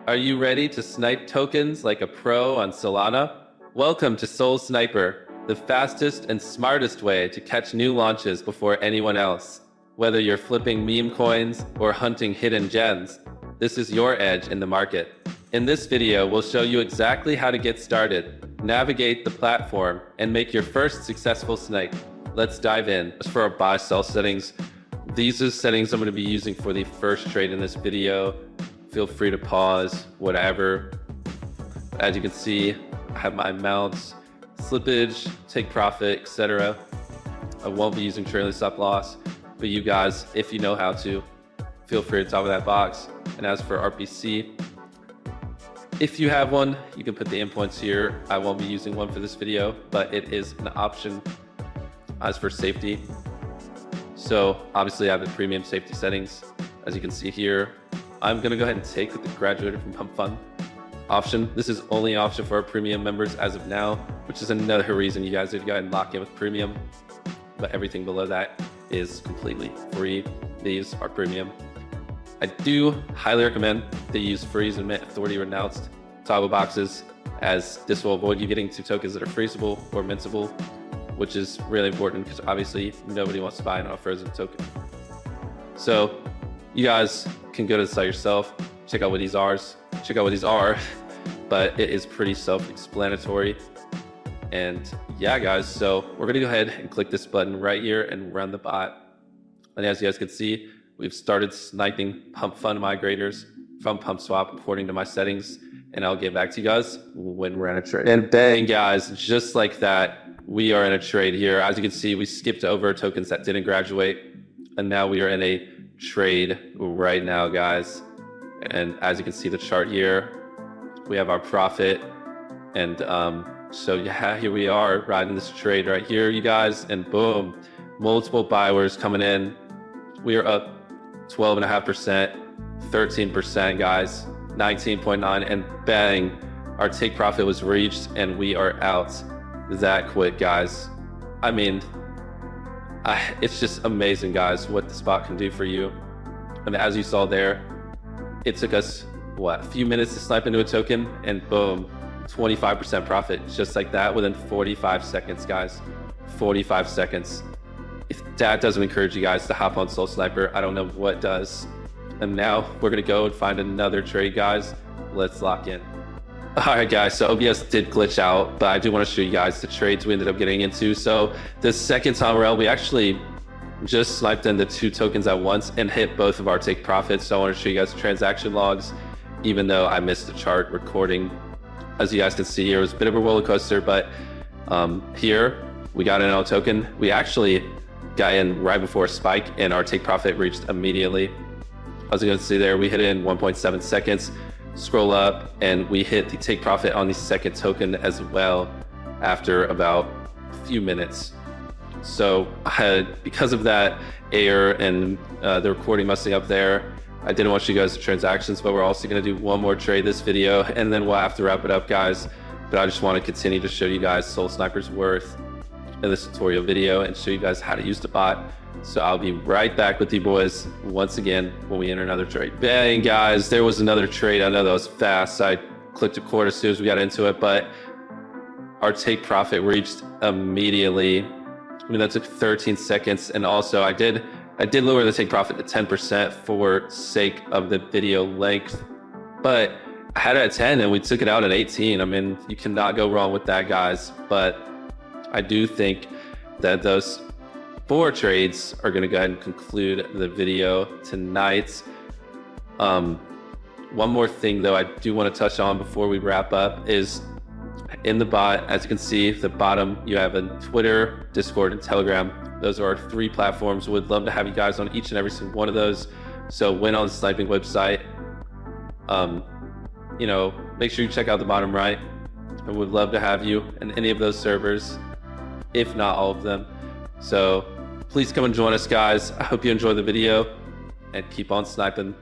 Are you ready to snipe tokens like a pro on Solana? Welcome to SolSniper, the fastest and smartest way to catch new launches before anyone else. Whether you're flipping meme coins or hunting hidden gems, this is your edge in the market. In this video, we'll show you exactly how to get started, navigate the platform, and make your first successful snipe. Let's dive in. As for our buy-sell settings, these are settings I'm going to be using for the first trade in this video. Feel free to pause, whatever. As you can see, I have my amounts, slippage, take profit, etc. I won't be using trailing stop loss, but you guys, if you know how to, feel free to top of that box. And as for RPC, if you have one, you can put the endpoints here. I won't be using one for this video, but it is an option. As for safety, so obviously I have the premium safety settings. As you can see here, I'm gonna go ahead and take the graduated from pump.fun option. This is only an option for our premium members as of now, which is another reason you guys need to go ahead and lock in with premium. But everything below that is completely free. These are premium. I do highly recommend that you use freeze and mint authority renounced toggle boxes, as this will avoid you getting to tokens that are freezable or mintable, which is really important because obviously nobody wants to buy an frozen token. So you guys can go to the site yourself, check out what these are, but it is pretty self-explanatory. And yeah, guys, so we're gonna go ahead and click this button right here and run the bot. And as you guys can see, we've started sniping pump.fun migrators from PumpSwap according to my settings, and I'll get back to you guys when we're in a trade. And bang, guys, just like that, we are in a trade here. As you can see, we skipped over tokens that didn't graduate, and now we are in a trade right now, guys. And as you can see the chart here, we have our profit. And so yeah, here we are riding this trade right here, you guys, and boom, multiple buy orders coming in. We are up 12.5%, 13%, guys, 19.9, and bang, our take profit was reached and we are out that quick, guys. I mean, it's just amazing, guys, what the spot can do for you. And as you saw there, it took us, what, a few minutes to snipe into a token, and boom, 25% profit, just like that, within 45 seconds, guys. 45 seconds. If that doesn't encourage you guys to hop on SolSniper, I don't know what does. And now we're gonna go and find another trade, guys. Let's lock in. All right, guys, so OBS did glitch out, but I do want to show you guys the trades we ended up getting into. So the second time around, we actually just sniped into 2 tokens at once and hit both of our take profits. So I want to show you guys the transaction logs, even though I missed the chart recording. As you guys can see here, it was a bit of a roller coaster, but here we got in on a token. We actually got in right before a spike and our take profit reached immediately. As you can see there, we hit it in 1.7 seconds. Scroll up and we hit the take profit on the second token as well after about a few minutes. So because of that error and the recording messing up there, I didn't want you guys to transactions, but we're also going to do one more trade this video and then we'll have to wrap it up, guys. But I just want to continue to show you guys SolSniper's worth in this tutorial video and show you guys how to use the bot. So I'll be right back with you boys once again when we enter another trade. Bang, guys, there was another trade. I know that was fast. I clicked record as soon as we got into it, but our take profit reached immediately. I mean, that took 13 seconds. And also I did lower the take profit to 10% for sake of the video length, but I had it at 10 and we took it out at 18. I mean, you cannot go wrong with that, guys. But I do think that those 4 trades are going to go ahead and conclude the video tonight. One more thing though I do want to touch on before we wrap up is in the bot, as you can see at the bottom, you have a Twitter, Discord, and Telegram. Those are our 3 platforms. Would love to have you guys on each and every single one of those. So when on the sniping website, you know, make sure you check out the bottom right. I would love to have you in any of those servers, if not all of them. So please come and join us, guys. I hope you enjoy the video and keep on sniping.